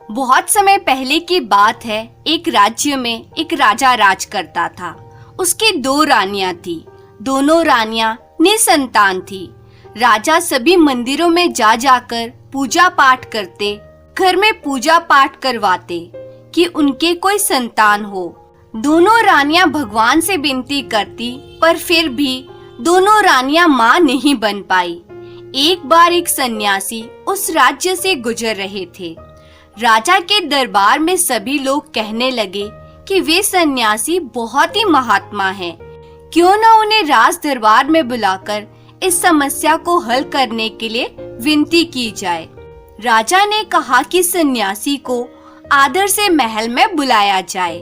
बहुत समय पहले की बात है। एक राज्य में एक राजा राज करता था। उसकी 2 रानियां थी। दोनों रानियां निसंतान थी। राजा सभी मंदिरों में जा जाकर पूजा पाठ करते, घर में पूजा पाठ करवाते कि उनके कोई संतान हो। दोनों रानियां भगवान से विनती करती, पर फिर भी दोनों रानियां मां नहीं बन पाई। एक बार एक सन्यासी उस राज्य से गुजर रहे थे। राजा के दरबार में सभी लोग कहने लगे कि वे सन्यासी बहुत ही महात्मा हैं। क्यों न उन्हें राज दरबार में बुलाकर इस समस्या को हल करने के लिए विनती की जाए। राजा ने कहा कि सन्यासी को आदर से महल में बुलाया जाए।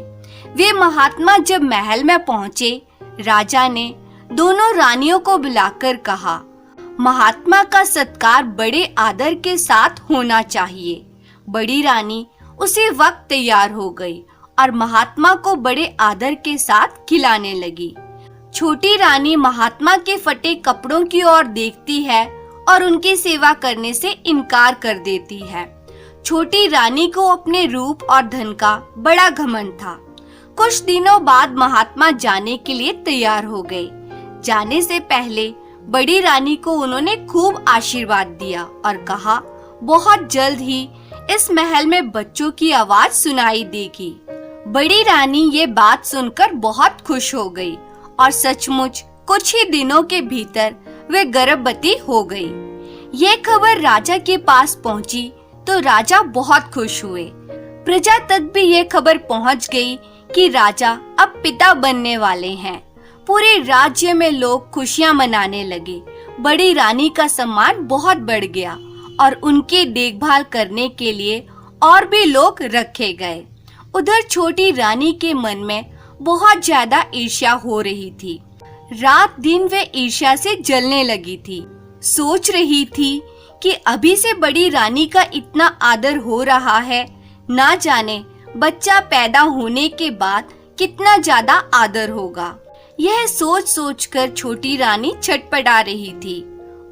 वे महात्मा जब महल में पहुंचे, राजा ने दोनों रानियों को बुलाकर कहा, महात्मा का सत्कार बड़े आदर के साथ होना चाहिए। बड़ी रानी उसी वक्त तैयार हो गई और महात्मा को बड़े आदर के साथ खिलाने लगी। छोटी रानी महात्मा के फटे कपड़ों की ओर देखती है और उनकी सेवा करने से इनकार कर देती है। छोटी रानी को अपने रूप और धन का बड़ा घमंड था। कुछ दिनों बाद महात्मा जाने के लिए तैयार हो गए। जाने से पहले बड़ी रानी को उन्होंने खूब आशीर्वाद दिया और कहा, बहुत जल्द ही इस महल में बच्चों की आवाज सुनाई देगी। बड़ी रानी ये बात सुनकर बहुत खुश हो गई और सचमुच कुछ ही दिनों के भीतर वे गर्भवती हो गई। ये खबर राजा के पास पहुंची तो राजा बहुत खुश हुए। प्रजा तक भी ये खबर पहुंच गई कि राजा अब पिता बनने वाले हैं। पूरे राज्य में लोग खुशियां मनाने लगे। बड़ी रानी का सम्मान बहुत बढ़ गया और उनकी देखभाल करने के लिए और भी लोग रखे गए। उधर छोटी रानी के मन में बहुत ज्यादा ईर्ष्या हो रही थी। रात दिन वे ईर्ष्या से जलने लगी थी। सोच रही थी कि अभी से बड़ी रानी का इतना आदर हो रहा है, ना जाने बच्चा पैदा होने के बाद कितना ज्यादा आदर होगा। यह सोच सोचकर छोटी रानी छटपटा रही थी।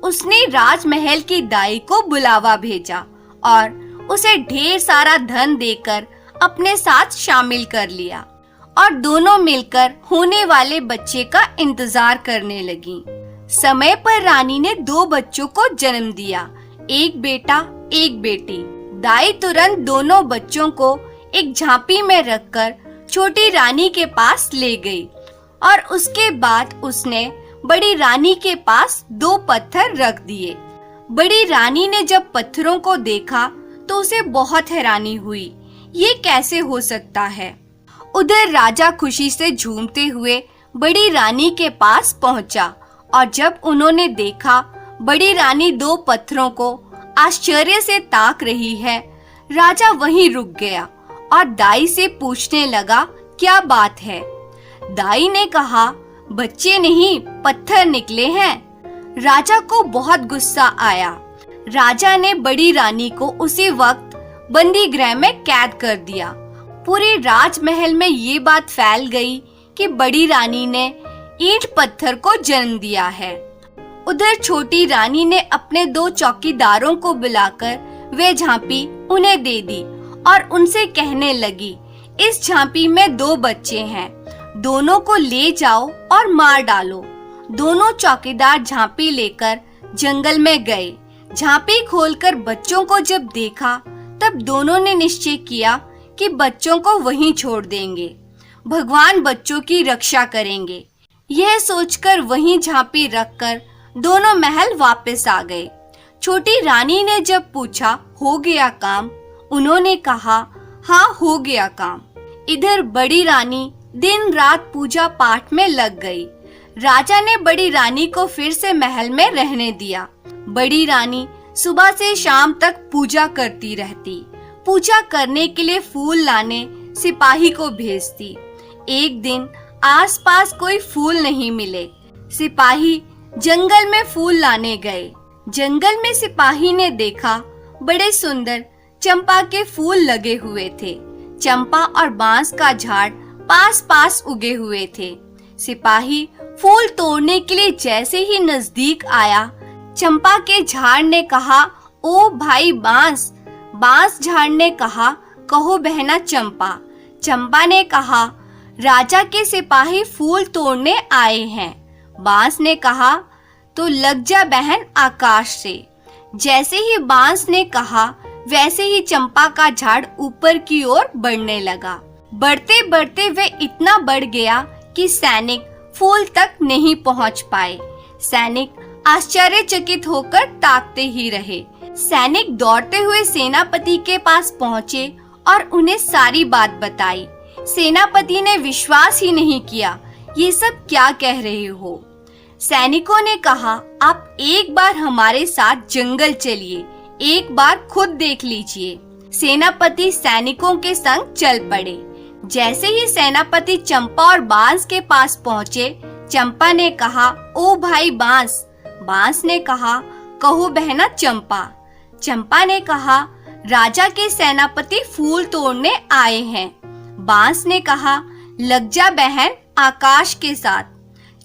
उसने राजमहल की दाई को बुलावा भेजा और उसे ढेर सारा धन देकर अपने साथ शामिल कर लिया और दोनों मिलकर होने वाले बच्चे का इंतजार करने लगी। समय पर रानी ने 2 बच्चों को जन्म दिया, एक बेटा एक बेटी। दाई तुरंत दोनों बच्चों को एक झांपी में रखकर छोटी रानी के पास ले गई और उसके बाद उसने बड़ी रानी के पास 2 पत्थर रख दिए। बड़ी रानी ने जब पत्थरों को देखा तो उसे बहुत हैरानी हुई, ये कैसे हो सकता है। उधर राजा खुशी से झूमते हुए बड़ी रानी के पास पहुंचा और जब उन्होंने देखा बड़ी रानी 2 पत्थरों को आश्चर्य से ताक रही है, राजा वहीं रुक गया और दाई से पूछने लगा, क्या बात है। दाई ने कहा, बच्चे नहीं पत्थर निकले हैं। राजा को बहुत गुस्सा आया। राजा ने बड़ी रानी को उसी वक्त बंदी गृह में कैद कर दिया। पूरे राजमहल में ये बात फैल गई कि बड़ी रानी ने ईंट पत्थर को जन्म दिया है। उधर छोटी रानी ने अपने 2 चौकीदारों को बुलाकर वे झांपी उन्हें दे दी और उनसे कहने लगी, इस झांपी में 2 बच्चे हैं, दोनों को ले जाओ और मार डालो। दोनों चौकीदार झांपी लेकर जंगल में गए। झांपी खोलकर बच्चों को जब देखा तब दोनों ने निश्चय किया कि बच्चों को वहीं छोड़ देंगे, भगवान बच्चों की रक्षा करेंगे। यह सोचकर वहीं झांपी रखकर दोनों महल वापस आ गए। छोटी रानी ने जब पूछा, हो गया काम? उन्होंने कहा, हाँ हो गया काम। इधर बड़ी रानी दिन रात पूजा पाठ में लग गई। राजा ने बड़ी रानी को फिर से महल में रहने दिया। बड़ी रानी सुबह से शाम तक पूजा करती रहती। पूजा करने के लिए फूल लाने सिपाही को भेजती। एक दिन आसपास कोई फूल नहीं मिले। सिपाही जंगल में फूल लाने गए। जंगल में सिपाही ने देखा बड़े सुंदर चंपा के फूल लगे हुए थे। चंपा और बांस का झाड़ पास पास उगे हुए थे। सिपाही फूल तोड़ने के लिए जैसे ही नजदीक आया, चंपा के झाड़ ने कहा, ओ भाई बांस। बांस झाड़ ने कहा, कहो बहना चंपा। चंपा ने कहा, राजा के सिपाही फूल तोड़ने आए हैं। बांस ने कहा, तो लग जा बहन आकाश से। जैसे ही बांस ने कहा, वैसे ही चंपा का झाड़ ऊपर की ओर बढ़ने लगा। बढ़ते बढ़ते वे इतना बढ़ गया कि सैनिक फूल तक नहीं पहुंच पाए। सैनिक आश्चर्यचकित होकर ताकते ही रहे। सैनिक दौड़ते हुए सेनापति के पास पहुंचे और उन्हें सारी बात बताई। सेनापति ने विश्वास ही नहीं किया। ये सब क्या कह रहे हो? सैनिकों ने कहा, आप एक बार हमारे साथ जंगल चलिए, एक बार खुद देख लीजिए। सेनापति सैनिकों के संग चल पड़े। जैसे ही सेनापति चंपा और बांस के पास पहुंचे, चंपा ने कहा, ओ भाई बांस। बांस ने कहा, कहो बहना चंपा। चंपा ने कहा, राजा के सेनापति फूल तोड़ने आए हैं। बांस ने कहा, लग जा बहन आकाश के साथ।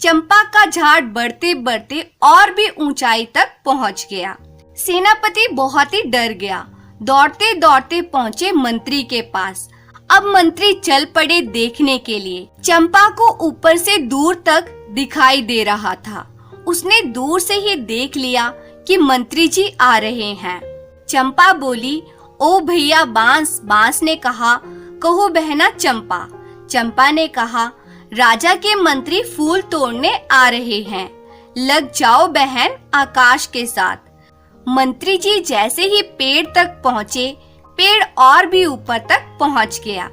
चंपा का झाड़ बढ़ते बढ़ते और भी ऊंचाई तक पहुंच गया। सेनापति बहुत ही डर गया। दौड़ते दौड़ते पहुंचे मंत्री के पास। अब मंत्री चल पड़े देखने के लिए। चंपा को ऊपर से दूर तक दिखाई दे रहा था। उसने दूर से ही देख लिया कि मंत्री जी आ रहे हैं। चंपा बोली, ओ भैया बांस। बांस ने कहा, कहो बहना चंपा। चंपा ने कहा, राजा के मंत्री फूल तोड़ने आ रहे हैं, लग जाओ बहन आकाश के साथ। मंत्री जी जैसे ही पेड़ तक पहुँचे, पेड़ और भी ऊपर तक पहुँच गया।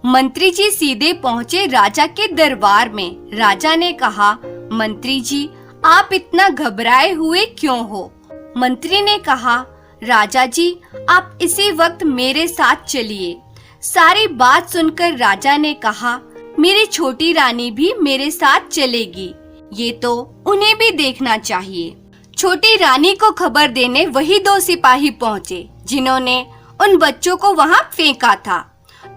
मंत्री जी सीधे पहुँचे राजा के दरबार में। राजा ने कहा, मंत्री जी आप इतना घबराए हुए क्यों हो? मंत्री ने कहा, राजा जी आप इसी वक्त मेरे साथ चलिए। सारी बात सुनकर राजा ने कहा, मेरी छोटी रानी भी मेरे साथ चलेगी, ये तो उन्हें भी देखना चाहिए। छोटी रानी को खबर देने वही दो सिपाही पहुँचे जिन्होंने उन बच्चों को वहाँ फेंका था।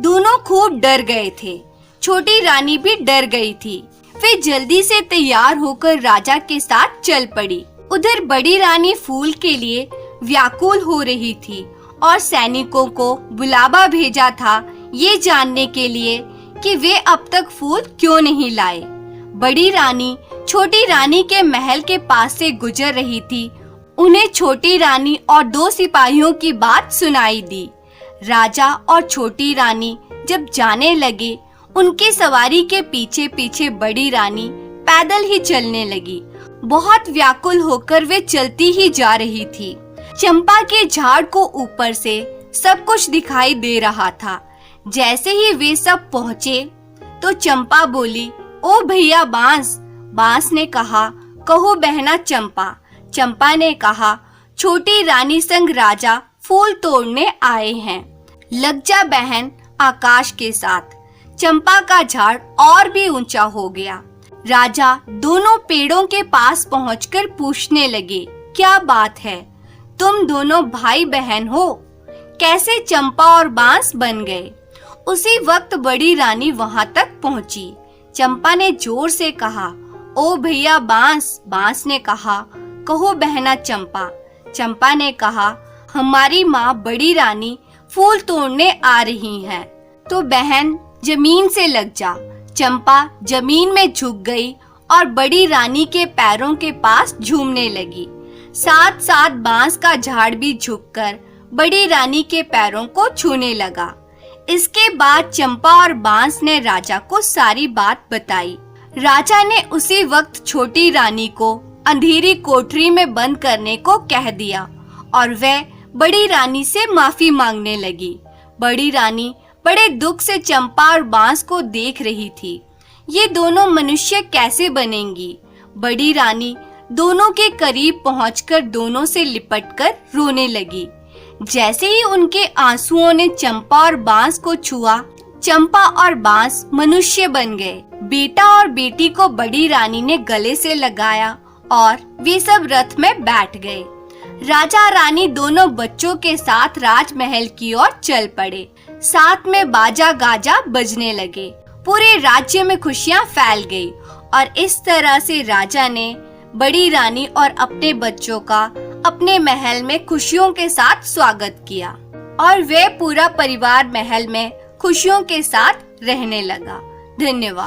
दोनों खूब डर गए थे। छोटी रानी भी डर गई थी। वे जल्दी से तैयार होकर राजा के साथ चल पड़ी। उधर बड़ी रानी फूल के लिए व्याकुल हो रही थी और सैनिकों को बुलावा भेजा था ये जानने के लिए कि वे अब तक फूल क्यों नहीं लाए। बड़ी रानी छोटी रानी के महल के पास से गुजर रही थी। उन्हें छोटी रानी और दो सिपाहियों की बात सुनाई दी। राजा और छोटी रानी जब जाने लगे, उनकी सवारी के पीछे पीछे बड़ी रानी पैदल ही चलने लगी। बहुत व्याकुल होकर वे चलती ही जा रही थी। चंपा के झाड़ को ऊपर से सब कुछ दिखाई दे रहा था। जैसे ही वे सब पहुँचे तो चंपा बोली, ओ भैया बांस। बांस ने कहा, कहो बहना चंपा। चंपा ने कहा, छोटी रानी संग राजा फूल तोड़ने आए हैं, लग जा बहन आकाश के साथ। चंपा का झाड़ और भी ऊंचा हो गया। राजा दोनों पेड़ों के पास पहुंचकर पूछने लगे, क्या बात है, तुम दोनों भाई बहन हो, कैसे चंपा और बांस बन गए? उसी वक्त बड़ी रानी वहां तक पहुंची। चंपा ने जोर से कहा, ओ भैया बांस। बांस ने कहा, कहो बहना चंपा। चंपा ने कहा, हमारी माँ बड़ी रानी फूल तोड़ने आ रही हैं, तो बहन जमीन से लग जा। चंपा जमीन में झुक गई और बड़ी रानी के पैरों के पास झूमने लगी। साथ साथ बांस का झाड़ भी झुककर बड़ी रानी के पैरों को छूने लगा। इसके बाद चंपा और बांस ने राजा को सारी बात बताई। राजा ने उसी वक्त छोटी रानी को अंधेरी कोठरी में बंद करने को कह दिया और वह बड़ी रानी से माफी मांगने लगी। बड़ी रानी बड़े दुख से चंपा और बांस को देख रही थी। ये दोनों मनुष्य कैसे बनेंगी? बड़ी रानी दोनों के करीब पहुंचकर दोनों से लिपटकर रोने लगी। जैसे ही उनके आंसुओं ने चंपा और बांस को छुआ, चंपा और बांस मनुष्य बन गए। बेटा और बेटी को बड़ी रानी ने गले से लगाया और वे सब रथ में बैठ गए। राजा रानी दोनों बच्चों के साथ राजमहल की ओर चल पड़े। साथ में बाजा गाजा बजने लगे। पूरे राज्य में खुशियां फैल गई और इस तरह से राजा ने बड़ी रानी और अपने बच्चों का अपने महल में खुशियों के साथ स्वागत किया। और वे पूरा परिवार महल में खुशियों के साथ रहने लगा। धन्यवाद।